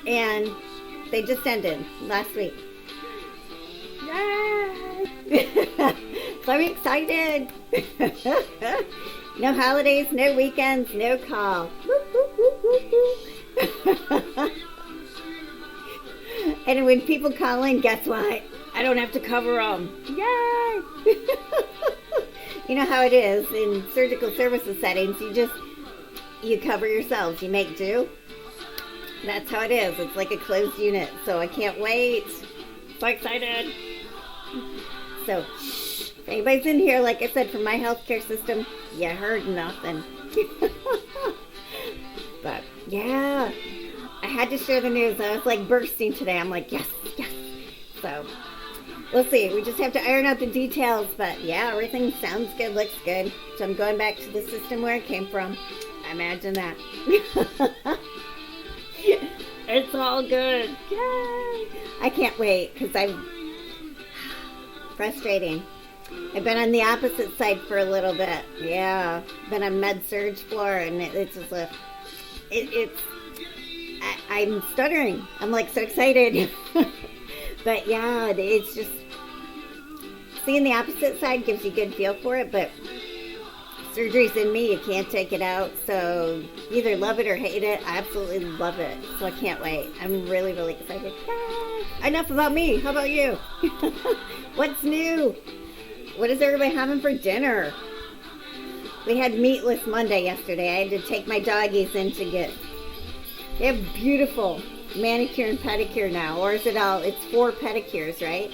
and they just ended last week. Yay! So I'm excited. No holidays, no weekends, no call. And when people call in, guess what? I don't have to cover them. Yay! You know how it is in surgical services settings. You cover yourselves. You make do. That's how it is. It's like a closed unit. So I can't wait. So excited. So, if anybody's in here, like I said, from my healthcare system, you heard nothing. But, yeah. I had to share the news. I was like bursting today. I'm like, yes, yes. So, we'll see. We just have to iron out the details. But, yeah, everything sounds good, looks good. So, I'm going back to the system where it came from. Imagine that. It's all good. Yay! I can't wait because I'm frustrating. I've been on the opposite side for a little bit. Yeah, been on med surg floor, and it's just I'm stuttering. I'm like so excited. But yeah, it's just seeing the opposite side gives you a good feel for it. But surgery's in me. You can't take it out. So either love it or hate it. I absolutely love it. So I can't wait. I'm really, really excited. Yay! Enough about me. How about you? What's new? What is everybody having for dinner? We had meatless Monday yesterday. I had to take my doggies in to get... They have beautiful manicure and pedicure now. Or is it all... It's 4 pedicures, right?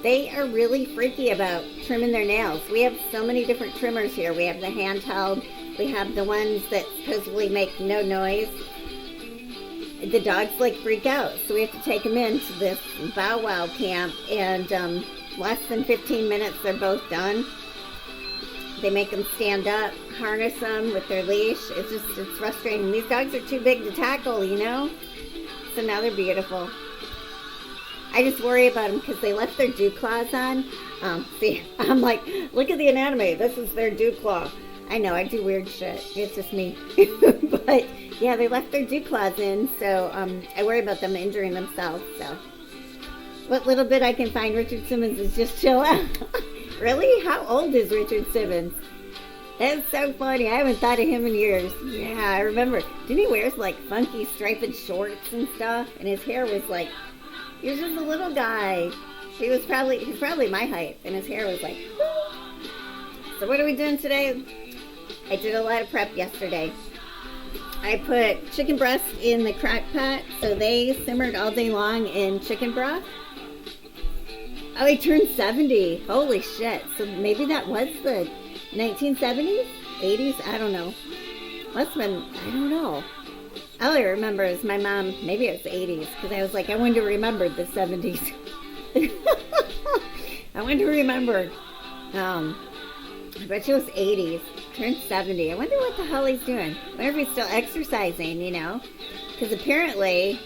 They are really freaky about trimming their nails. We have so many different trimmers here. We have the handheld. We have the ones that supposedly make no noise. The dogs like freak out. So we have to take them into this Bow Wow camp. And less than 15 minutes, they're both done. They make them stand up, harness them with their leash. It's frustrating. These dogs are too big to tackle, you know? So now they're beautiful. I just worry about them because they left their dew claws on. See, I'm like, look at the anatomy. This is their dew claw. I know, I do weird shit. It's just me. But, yeah, they left their dew claws in, so I worry about them injuring themselves. So, what little bit I can find, Richard Simmons is just chill out. Really? How old is Richard Simmons? That's so funny. I haven't thought of him in years. Yeah, I remember. Didn't he wear like funky striped shorts and stuff? And his hair was like... He was just a little guy. He's probably my height, and his hair was like, woo. So what are we doing today? I did a lot of prep yesterday. I put chicken breast in the crock pot, so they simmered all day long in chicken broth. Oh, he turned 70. Holy shit. So maybe that was the 1970s? 80s? I don't know. Must have been, I don't know. All I remember is my mom, maybe it was the 80s, because I was like, I wanted to remember the 70s. I wanted to remember. But she was 80s, turned 70. I wonder what the hell he's doing. I wonder if he's still exercising, you know? Because apparently,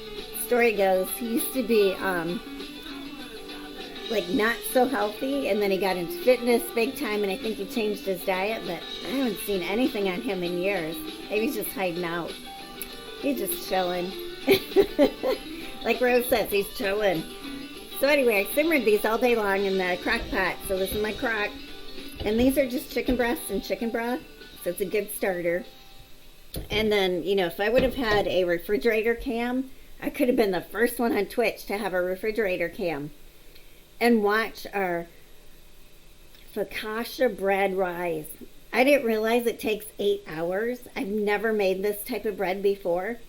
story goes, he used to be, like, not so healthy, and then he got into fitness big time, and I think he changed his diet, but I haven't seen anything on him in years. Maybe he's just hiding out. He's just chilling. Like Rose says, he's chilling. So anyway, I simmered these all day long in the crock pot. So this is my crock. And these are just chicken breasts and chicken broth. So it's a good starter. And then, you know, if I would have had a refrigerator cam, I could have been the first one on Twitch to have a refrigerator cam. And watch our focaccia bread rise. I didn't realize it takes 8 hours. I've never made this type of bread before.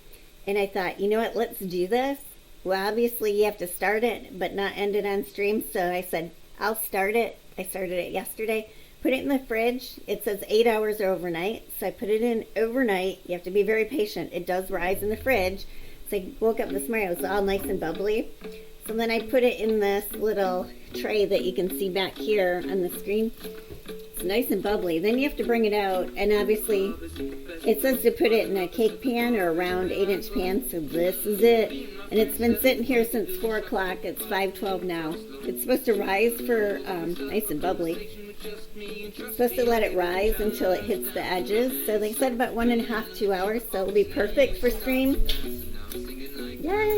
And I thought, you know what, let's do this. Well, obviously you have to start it, but not end it on stream. So I said, I'll start it. I started it yesterday. Put it in the fridge. It says 8 hours or overnight. So I put it in overnight. You have to be very patient. It does rise in the fridge. So I woke up this morning. It was all nice and bubbly. So then I put it in this little tray that you can see back here on the screen. It's nice and bubbly. Then you have to bring it out, and obviously it says to put it in a cake pan or a round 8-inch pan, so this is it. And it's been sitting here since 4 o'clock. It's 5:12 now. It's supposed to rise for nice and bubbly. It's supposed to let it rise until it hits the edges. So they said about 1.5 to 2 hours, so it'll be perfect for stream.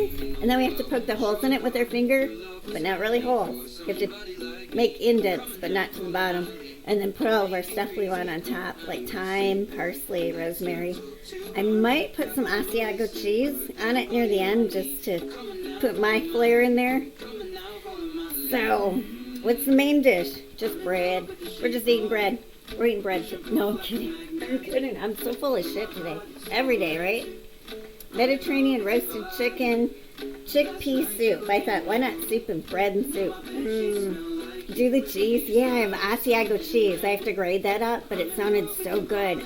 chicken, and then we have to poke the holes in it with our finger, but not really holes. You have to make indents, but not to the bottom, and then put all of our stuff we want on top, like thyme, parsley, rosemary. I might put some Asiago cheese on it near the end just to put my flair in there. So, what's the main dish? Just bread. We're just eating bread. We're eating bread. No, I'm kidding. I'm kidding. I'm so full of shit today. Every day, right? Mediterranean roasted chicken, chickpea soup. I thought, why not soup and bread and soup? Do the cheese. Yeah, I have Asiago cheese. I have to grade that up, but it sounded so good.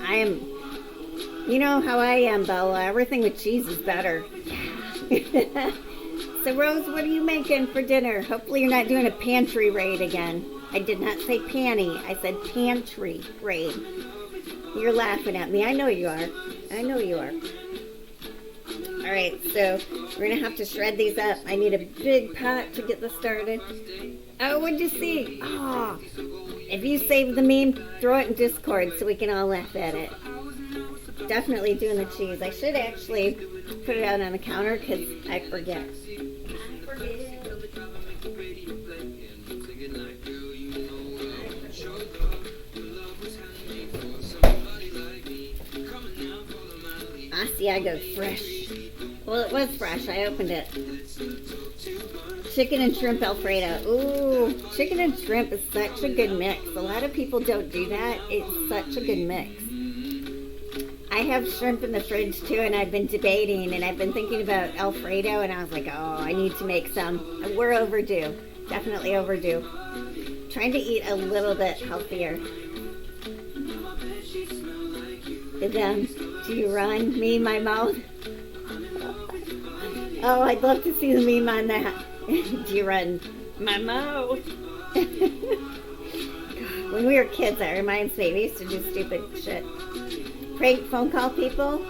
You know how I am, Bella. Everything with cheese is better. So, Rose, what are you making for dinner? Hopefully you're not doing a pantry raid again. I did not say panty. I said pantry raid. You're laughing at me. I know you are. I know you are. All right, so we're going to have to shred these up. I need a big pot to get this started. Oh, what'd you see? Oh, if you save the meme, throw it in Discord so we can all laugh at it. Definitely doing the cheese. I should actually put it out on the counter because I forget. Asiago fresh. Well, it was fresh. I opened it. Chicken and shrimp Alfredo. Ooh, chicken and shrimp is such a good mix. A lot of people don't do that. It's such a good mix. I have shrimp in the fridge too, and I've been debating, and I've been thinking about Alfredo, and I was like, oh, I need to make some. We're overdue. Definitely overdue. Trying to eat a little bit healthier. Do you run? Me in my mouth? Oh, I'd love to see the meme on that. Do you run? My mouth. When we were kids, that reminds me. We used to do stupid shit. Prank phone call people?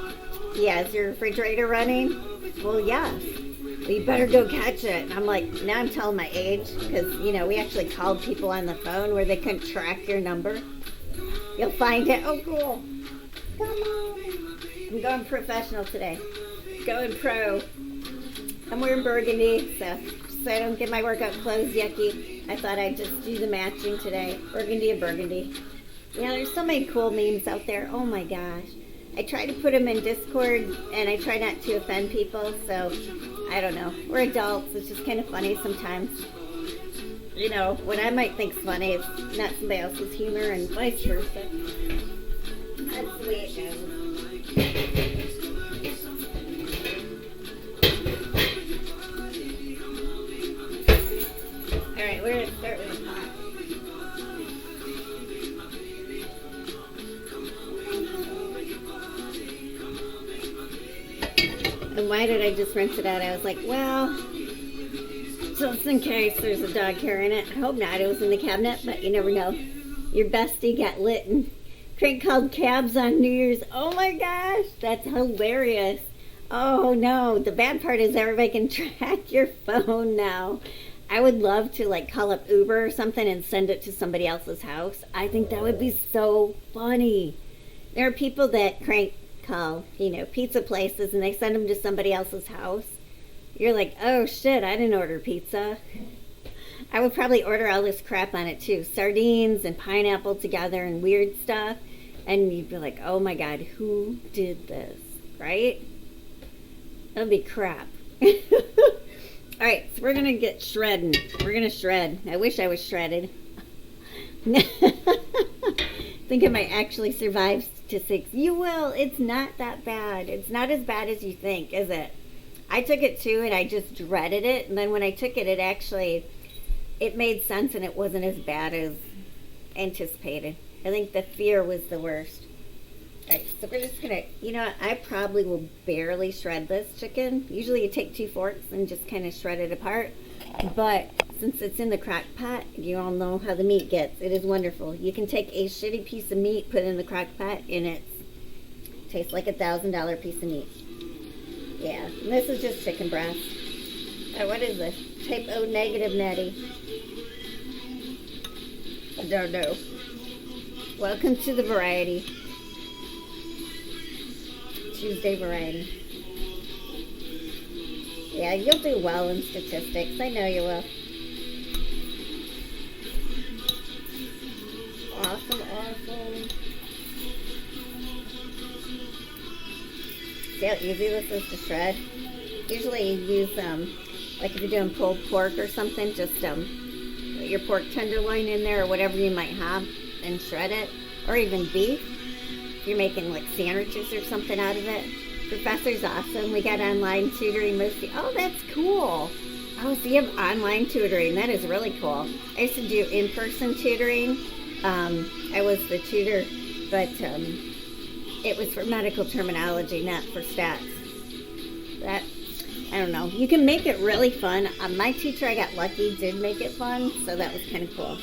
Yeah, is your refrigerator running? Well, yes. Well, you better go catch it. And I'm like, now I'm telling my age because, you know, we actually called people on the phone where they couldn't track your number. You'll find it. Oh, cool. Come on. I'm going professional today. Going pro. I'm wearing burgundy, so I don't get my workout clothes yucky. I thought I'd just do the matching today. Burgundy and burgundy. You know, there's so many cool memes out there. Oh my gosh. I try to put them in Discord, and I try not to offend people, so I don't know. We're adults. It's just kind of funny sometimes. You know, what I might think's funny is not somebody else's humor, and vice versa. That's the way it goes. Alright, we're going to start with the pot. And why did I just rinse it out? I was like, well, just in case there's a dog hair in it. I hope not. It was in the cabinet, but you never know. Your bestie got lit and Craig called cabs on New Year's. Oh my gosh, that's hilarious. Oh no, the bad part is everybody can track your phone now. I would love to like call up Uber or something and send it to somebody else's house. I think that would be so funny. There are people that crank call, you know, pizza places and they send them to somebody else's house. You're like, oh shit, I didn't order pizza. I would probably order all this crap on it too. Sardines and pineapple together and weird stuff. And you'd be like, oh my God, who did this? Right? That would be crap. Alright, so we're going to get shredding. We're going to shred. I wish I was shredded. Think I might actually survive to 6. You will. It's not that bad. It's not as bad as you think, is it? I took it too and I just dreaded it. And then when I took it, it made sense and it wasn't as bad as anticipated. I think the fear was the worst. Alright, so we're just going to, you know what, I probably will barely shred this chicken. Usually you take 2 forks and just kind of shred it apart. But since it's in the crock pot, you all know how the meat gets. It is wonderful. You can take a shitty piece of meat, put it in the crock pot, and it tastes like $1,000 piece of meat. Yeah, and this is just chicken breast. Oh, what is this? Type O negative Nettie. I don't know. Welcome to the variety. Tuesday variety. Yeah, you'll do well in statistics. I know you will. Awesome, awesome. See how easy this is to shred? Usually you use, like if you're doing pulled pork or something, just put your pork tenderloin in there or whatever you might have and shred it. Or even beef. If you're making like sandwiches or something out of it. Professor's awesome. We got online tutoring mostly. Oh, that's cool. Oh, so you have online tutoring. That is really cool. I used to do in-person tutoring. I was the tutor, but it was for medical terminology, not for stats. That, I don't know. You can make it really fun. My teacher, I got lucky, did make it fun, so that was kind of cool.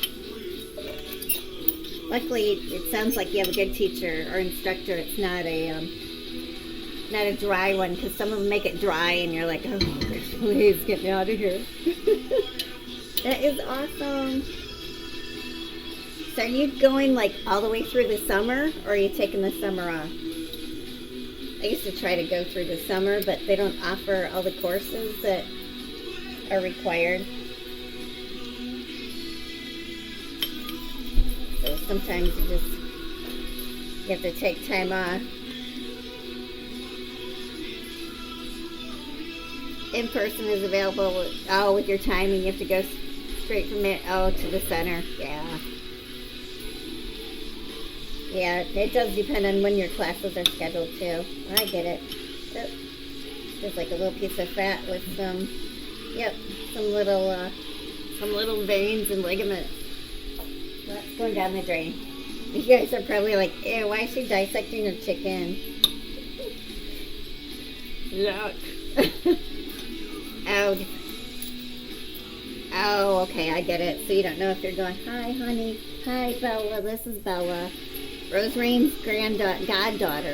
Luckily, it sounds like you have a good teacher or instructor. It's not a dry one, because some of them make it dry, and you're like, oh, please get me out of here. That is awesome. So are you going like all the way through the summer, or are you taking the summer off? I used to try to go through the summer, but they don't offer all the courses that are required. So sometimes you have to take time off. In person is available with your timing. You have to go straight from it to the center. Yeah, it does depend on when your classes are scheduled too. I get it. Yep. There's like a little piece of fat with some little veins and ligaments. That's going down the drain. You guys are probably like, ew, why is she dissecting her chicken? Yuck. Ouch. Oh, okay, I get it. So you don't know if you're going, hi, honey. Hi, Bella. This is Bella. Rosemary's goddaughter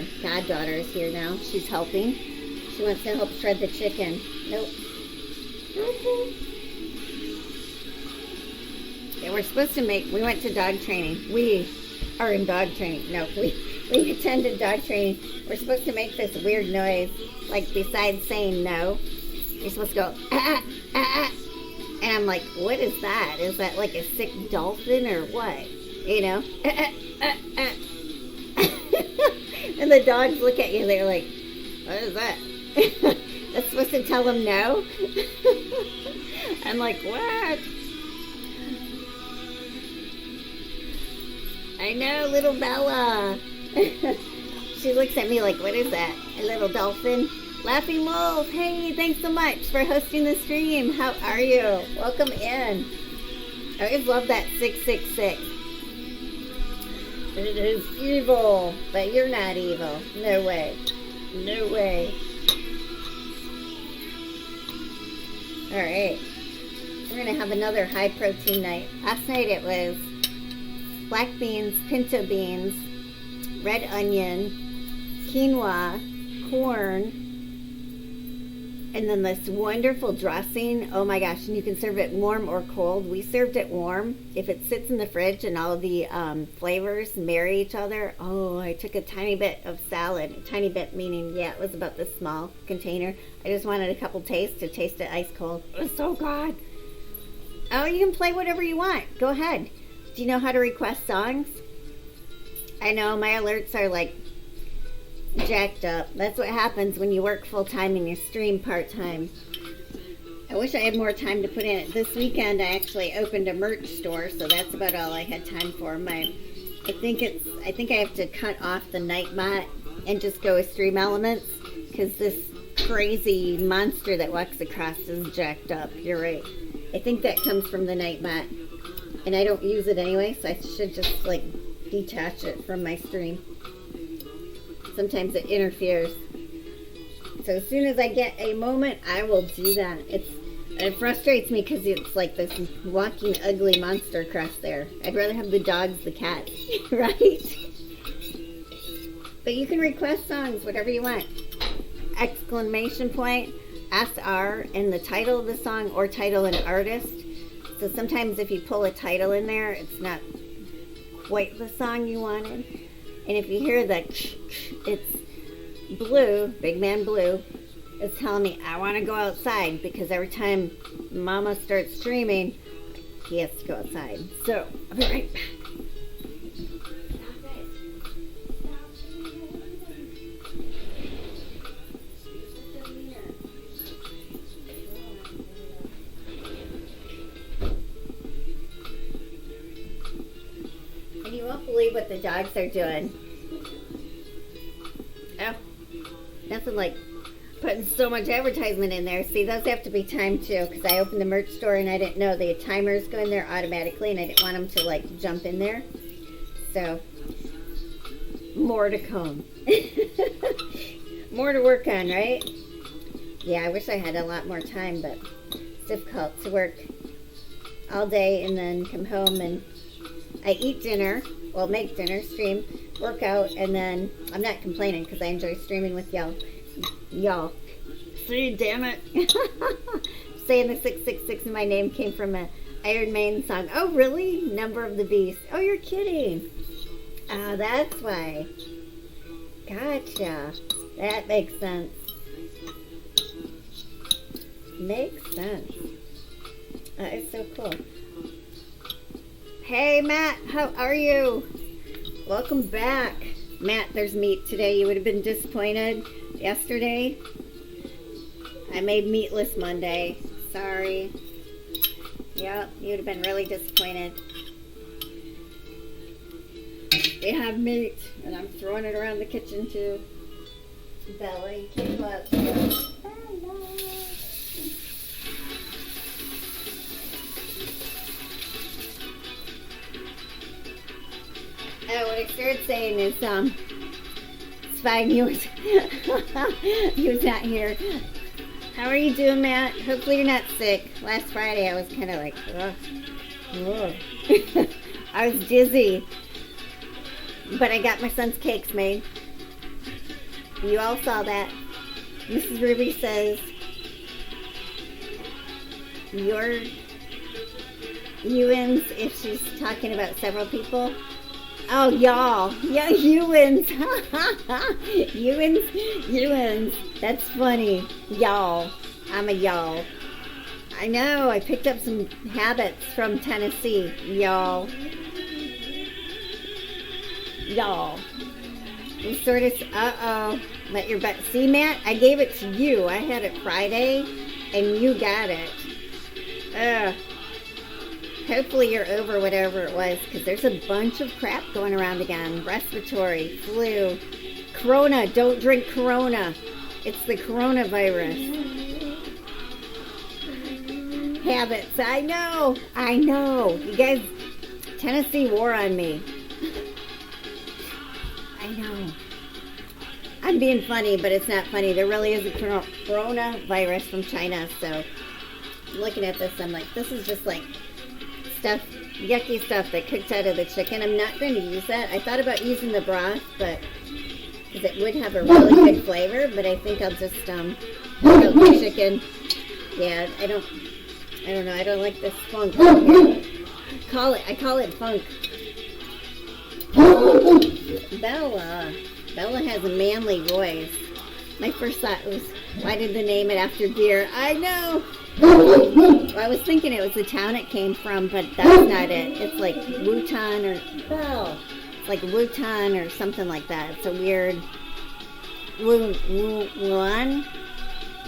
is here now. She's helping. She wants to help shred the chicken. Nope. Okay. Yeah, we're supposed to we went to dog training. We are in dog training. No, we attended dog training. We're supposed to make this weird noise. Like, besides saying no, you're supposed to go, ah, ah, ah. And I'm like, what is that? Is that like a sick dolphin or what? You know? And the dogs look at you, they're like, what is that? That's supposed to tell them no? I'm like, what? I know, little Bella. She looks at me like, what is that? A little dolphin? Laughing Wolf, hey, thanks so much for hosting the stream. How are you? Welcome in. I always love that 666. It is evil, but you're not evil. No way. No way. Alright. We're going to have another high protein night. Last night it was black beans, pinto beans, red onion, quinoa, corn, and then this wonderful dressing. Oh my gosh, and you can serve it warm or cold. We served it warm. If it sits in the fridge and all the flavors marry each other. Oh, I took a tiny bit of salad. A tiny bit meaning, yeah, it was about this small container. I just wanted a couple tastes to taste it ice cold. It was so good. Oh, you can play whatever you want. Go ahead. Do you know how to request songs? I know, my alerts are like jacked up. That's what happens when you work full-time and you stream part-time. I wish I had more time to put in it. This weekend I actually opened a merch store, so that's about all I had time for. I think I have to cut off the Nightbot and just go with Stream Elements, because this crazy monster that walks across is jacked up. You're right. I think that comes from the Nightbot, and I don't use it anyway, so I should just like detach it from my stream. Sometimes it interferes. So as soon as I get a moment, I will do that. It frustrates me because it's like this walking ugly monster across there. I'd rather have the dogs, the cats, right? But you can request songs, whatever you want. Exclamation point, SR, and the title of the song, or title and artist. So sometimes if you pull a title in there, it's not quite the song you wanted. And if you hear the it's Blue, Big Man Blue, is telling me I want to go outside because every time Mama starts streaming, he has to go outside. So, I'll be right back. And you won't believe what the dogs are doing. Oh, nothing like putting so much advertisement in there. See, those have to be timed too, because I opened the merch store and I didn't know the timers go in there automatically, and I didn't want them to like jump in there. So, more to come. More to work on, right? Yeah, I wish I had a lot more time, but it's difficult to work all day and then come home and I eat dinner, well, make dinner, stream, work out, and then I'm not complaining because I enjoy streaming with y'all. See, damn it. Saying the 666 in my name came from a Iron Maiden song. Oh, really? Number of the Beast. Oh, you're kidding. Oh, that's why. Gotcha. That makes sense. Makes sense. That is so cool. Hey, Matt, how are you? Welcome back. Matt, there's meat today. You would have been disappointed yesterday. I made meatless Monday. Sorry. Yep, you would have been really disappointed. They have meat, and I'm throwing it around the kitchen too. Bella, you can't go outside. Bella. Oh, what I started saying is, it's fine, he was not here. How are you doing, Matt? Hopefully you're not sick. Last Friday I was kind of like, ugh. I was dizzy. But I got my son's cakes made. You all saw that. Mrs. Ruby says, your Ewins, if she's talking about several people. Oh, y'all. Yeah, Ewins. Ewins. That's funny. Y'all. I'm a y'all. I know. I picked up some habits from Tennessee. Y'all. Y'all. We sort of, let your butt. See, Matt, I gave it to you. I had it Friday, and you got it. Hopefully you're over whatever it was, because there's a bunch of crap going around again. Respiratory, flu, Corona. Don't drink Corona. It's the coronavirus. Habits. I know. You guys, Tennessee wore on me. I know. I'm being funny, but it's not funny. There really is a coronavirus from China, so looking at this, I'm like, this is just like stuff, yucky stuff that cooked out of the chicken. I'm not going to use that. I thought about using the broth, but because it would have a really good flavor, but I think I'll just cook out the chicken. Yeah, I don't know. I don't like this funk. I call it funk. Bella has a manly voice. My first thought was, why did they name it after beer? I know. Well, I was thinking it was the town it came from, but that's not it. It's like Wutan it's like Wutan or something like that. It's a weird Wuan,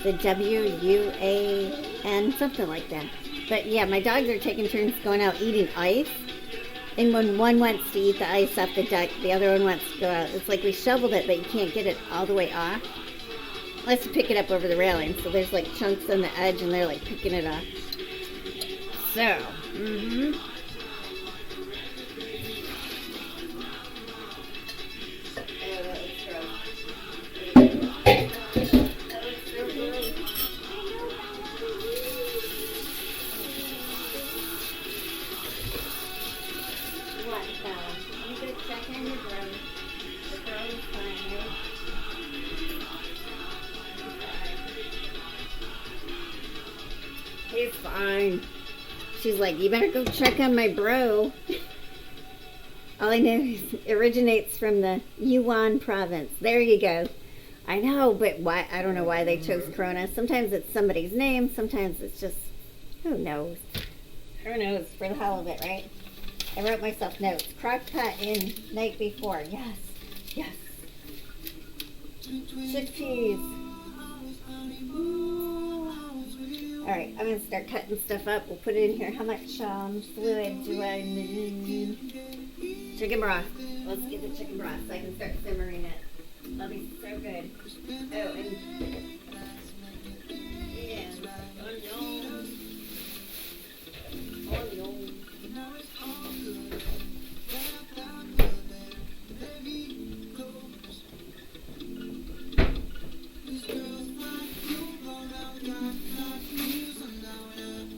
the W-U-A-N, something like that. But yeah, my dogs are taking turns going out eating ice. And when one wants to eat the ice off the deck, the other one wants to go out. It's like we shoveled it, but you can't get it all the way off. Let's pick it up over the railing. So there's like chunks on the edge, and they're like picking it off. So, it's fine. She's like, you better go check on my bro. All I know is it originates from the Yunnan province. There you go. I know, but why? I don't know why they chose Corona. Sometimes it's somebody's name. Sometimes it's just, who knows? Who knows? For the hell of it, right? I wrote myself notes. Crock pot in night before. Yes. Yes. Chickpeas. Alright, I'm going to start cutting stuff up. We'll put it in here. How much fluid do I need? Chicken broth. Let's get the chicken broth so I can start simmering it. That'll be so good. Oh, and yeah, onion.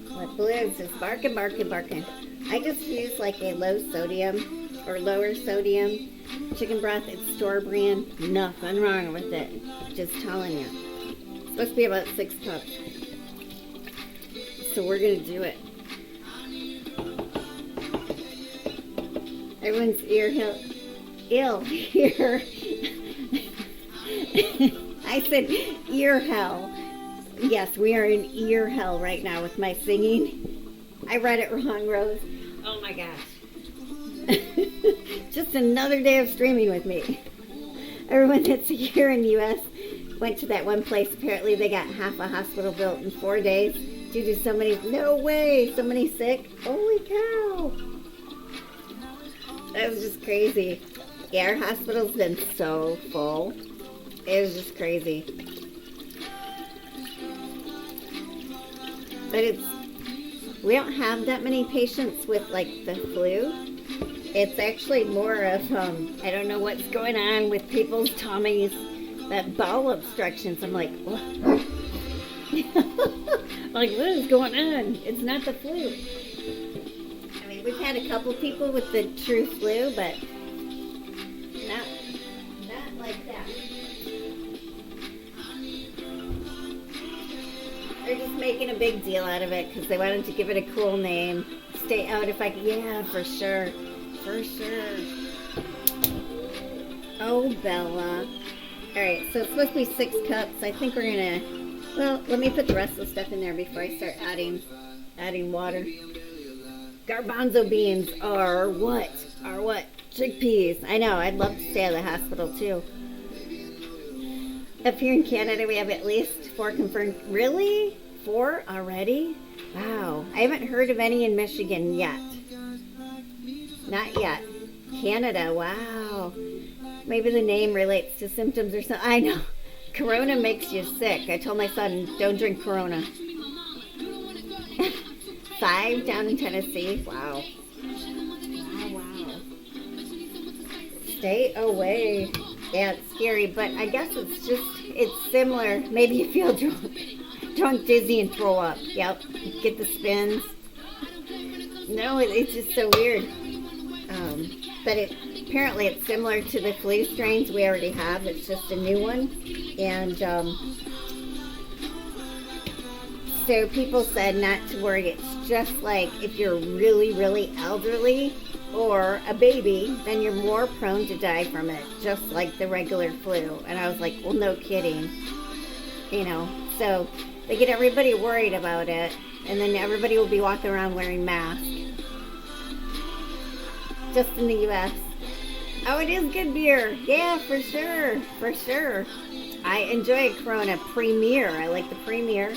What Blue's is barking, barking, barking. I just use like a low sodium or lower sodium chicken broth. It's store brand. Nothing wrong with it. Just telling you. It's supposed to be about 6 cups. So we're going to do it. Everyone's ill here. I said ear hell. Yes, we are in ear hell right now with my singing. I read it wrong, Rose. Oh my gosh. Just another day of streaming with me. Everyone that's here in the U.S. went to that one place. Apparently they got half a hospital built in 4 days due to so many, no way, so many sick. Holy cow. That was just crazy. Yeah, our hospital's been so full. It was just crazy. But we don't have that many patients with like the flu. It's actually more of, I don't know what's going on with people's tummies, that bowel obstructions. I'm like, what? Like, what is going on? It's not the flu. I mean, we've had a couple people with the true flu, but not like that. They're just making a big deal out of it because they wanted to give it a cool name. Stay out if I can. Yeah, for sure. For sure. Oh, Bella. Alright, so it's supposed to be 6 cups. I think we're going to... Well, let me put the rest of the stuff in there before I start adding water. Garbanzo beans are what? Are what? Chickpeas. I know, I'd love to stay at the hospital too. Up here in Canada, we have at least 4 confirmed. Really? 4 already? Wow. I haven't heard of any in Michigan yet. Not yet. Canada, wow. Maybe the name relates to symptoms or something. I know. Corona makes you sick. I told my son, don't drink Corona. 5 down in Tennessee. Wow. Wow. Stay away. Yeah, it's scary, but I guess it's similar. Maybe you feel drunk, dizzy, and throw up. Yep. Get the spins. No, it's just so weird. But apparently it's similar to the flu strains we already have. It's just a new one. And so people said not to worry. It's just like if you're really, really elderly or a baby, then you're more prone to die from it, just like the regular flu. And I was like, well, no kidding. You know, so they get everybody worried about it, and then everybody will be walking around wearing masks. Just in the U.S. Oh, it is good beer. Yeah, for sure. For sure. I enjoy Corona Premier. I like the Premier.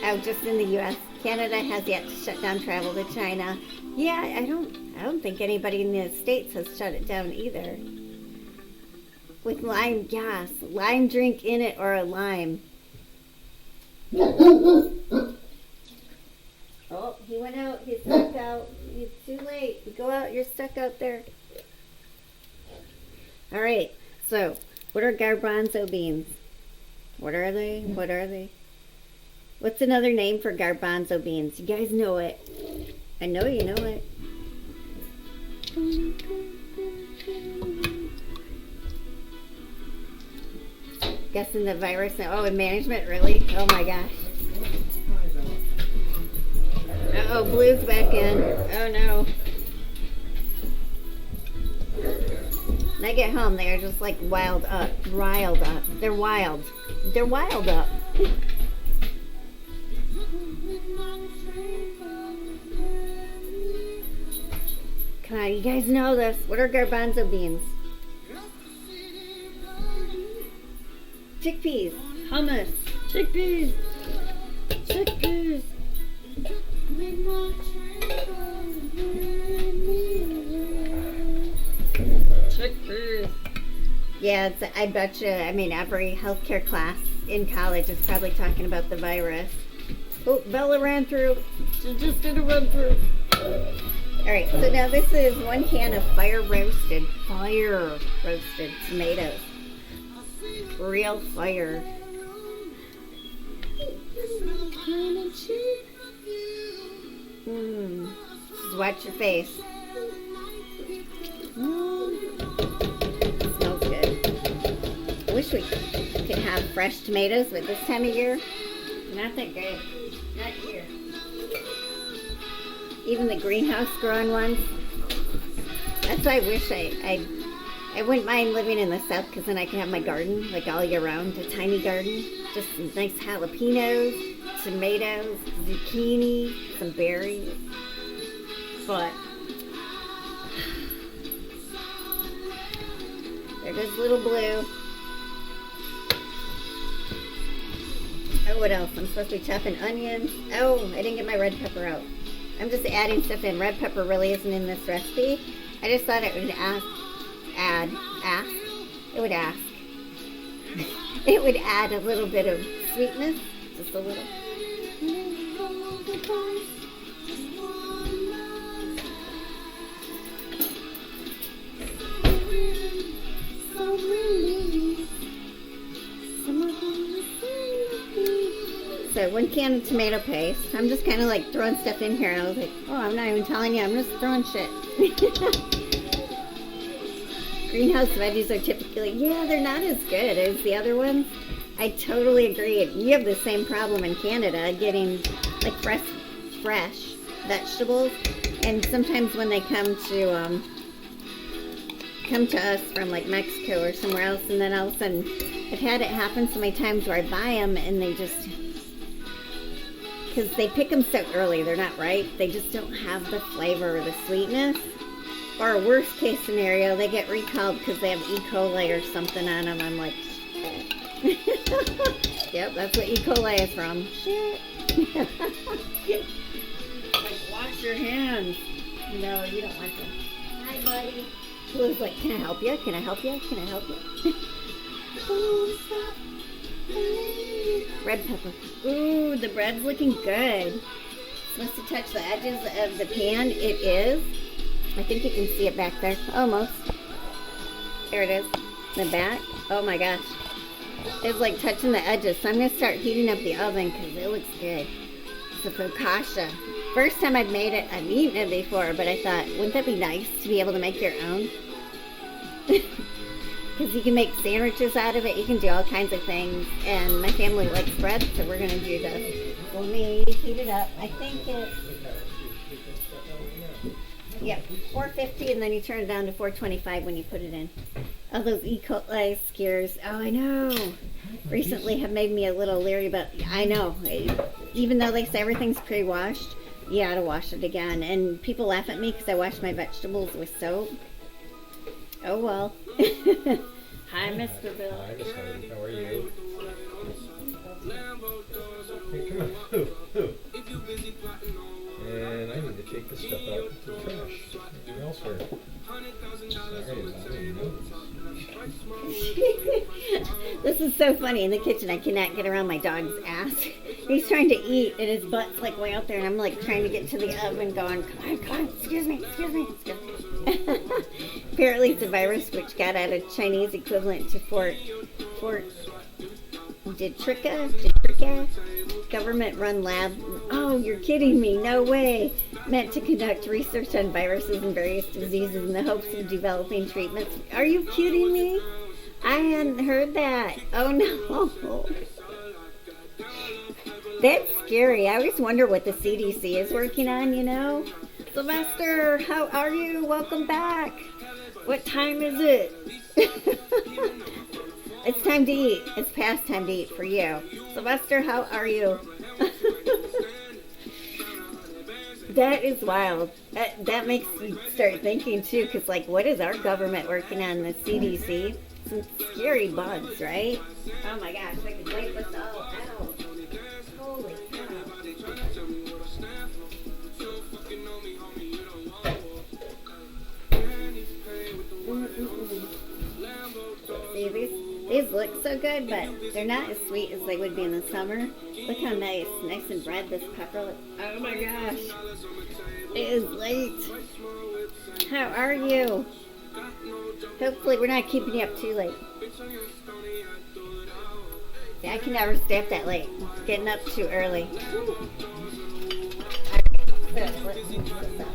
Oh, just in the U.S. Canada has yet to shut down travel to China. Yeah, I don't think anybody in the States has shut it down either. With lime, yes. Lime drink in it or a lime. Oh, he went out. He's stuck out. He's too late. You go out. You're stuck out there. All right. So, what are garbanzo beans? What are they? What are they? What's another name for garbanzo beans? You guys know it. I know you know it. Guessing the virus now. Oh, and management, really? Oh my gosh. Uh-oh, Blue's back in. Oh no. When I get home, they are just like riled up. They're wild. They're wild up. Come on, you guys know this. What are garbanzo beans? Chickpeas. Hummus. Chickpeas. Chickpeas. Chickpeas. Yeah, I bet you, I mean, every healthcare class in college is probably talking about the virus. Oh, Bella ran through. She just did a run through. Alright, so now this is 1 can of fire roasted tomatoes. Real fire. Just watch your face. Smells good. I wish we could have fresh tomatoes, but this time of year, not that good. Not here. Even the greenhouse grown ones. That's why I wish I wouldn't mind living in the south, because then I can have my garden like all year round, a tiny garden. Just some nice jalapenos, tomatoes, zucchini, some berries. But there goes little Blue. Oh, what else? I'm supposed to be chopping onions. Oh, I didn't get my red pepper out. I'm just adding stuff in. Red pepper really isn't in this recipe. I just thought it would it would add a little bit of sweetness, just a little. So 1 can of tomato paste. I'm just kind of like throwing stuff in here. I was like, oh, I'm not even telling you. I'm just throwing shit. Greenhouse veggies are typically, yeah, they're not as good as the other ones. I totally agree. You have the same problem in Canada, getting like fresh vegetables. And sometimes when they come to us from like Mexico or somewhere else, and then all of a sudden, I've had it happen so many times where I buy them and they just, because they pick them so early, they're not ripe. They just don't have the flavor or the sweetness. Or a worst case scenario, they get recalled because they have E. coli or something on them. I'm like, yep, that's what E. coli is from. Shit. Like, wash your hands. No, you don't want to. Hi, buddy. Blue's like, can I help you? Can I help you? Can I help you? Red pepper. Ooh, the bread's looking good. Supposed to touch the edges of the pan. It is. I think you can see it back there. Almost. There it is. The back. Oh my gosh. It's like touching the edges. So I'm going to start heating up the oven because it looks good. It's a focaccia. First time I've made it. I've eaten it before, but I thought, wouldn't that be nice to be able to make your own? Because you can make sandwiches out of it. You can do all kinds of things. And my family likes bread, so we're going to do this. Let me heat it up. I think it's... Yep, 450, and then you turn it down to 425 when you put it in. All those E. coli scares. Oh, I know. Recently have made me a little leery, but I know. Even though they say everything's pre-washed, you gotta wash it again. And people laugh at me because I wash my vegetables with soap. Oh, well. Hi, Mr. Bill. Hi, Miss Heidi. How are you? Hey, come on. Who? And I need to take this stuff out to the trash. Anything else here? This is so funny. In the kitchen, I cannot get around my dog's ass. He's trying to eat, and his butt's like way out there, and I'm like trying to get to the oven going, come on, excuse me. Apparently it's a virus which got out of Chinese equivalent to Fort Detrica government-run lab. Oh, you're kidding me. No way. Meant to conduct research on viruses and various diseases in the hopes of developing treatments. Are you kidding me? I hadn't heard that. Oh, no. That's scary. I always wonder what the CDC is working on, you know? Sylvester, how are you? Welcome back. What time is it? It's time to eat. It's past time to eat for you. Sylvester, how are you? That is wild. That makes me start thinking too, because like, what is our government working on? The CDC? Some scary bugs, right? Oh my gosh, I could wipe this all out. Holy cow. See, these look so good, but they're not as sweet as they would be in the summer. Look how nice and red this pepper looks. Oh my gosh. It is late. How are you? Hopefully we're not keeping you up too late. See, I can never stay up that late. Getting up too early. Alright, so let's mix this up.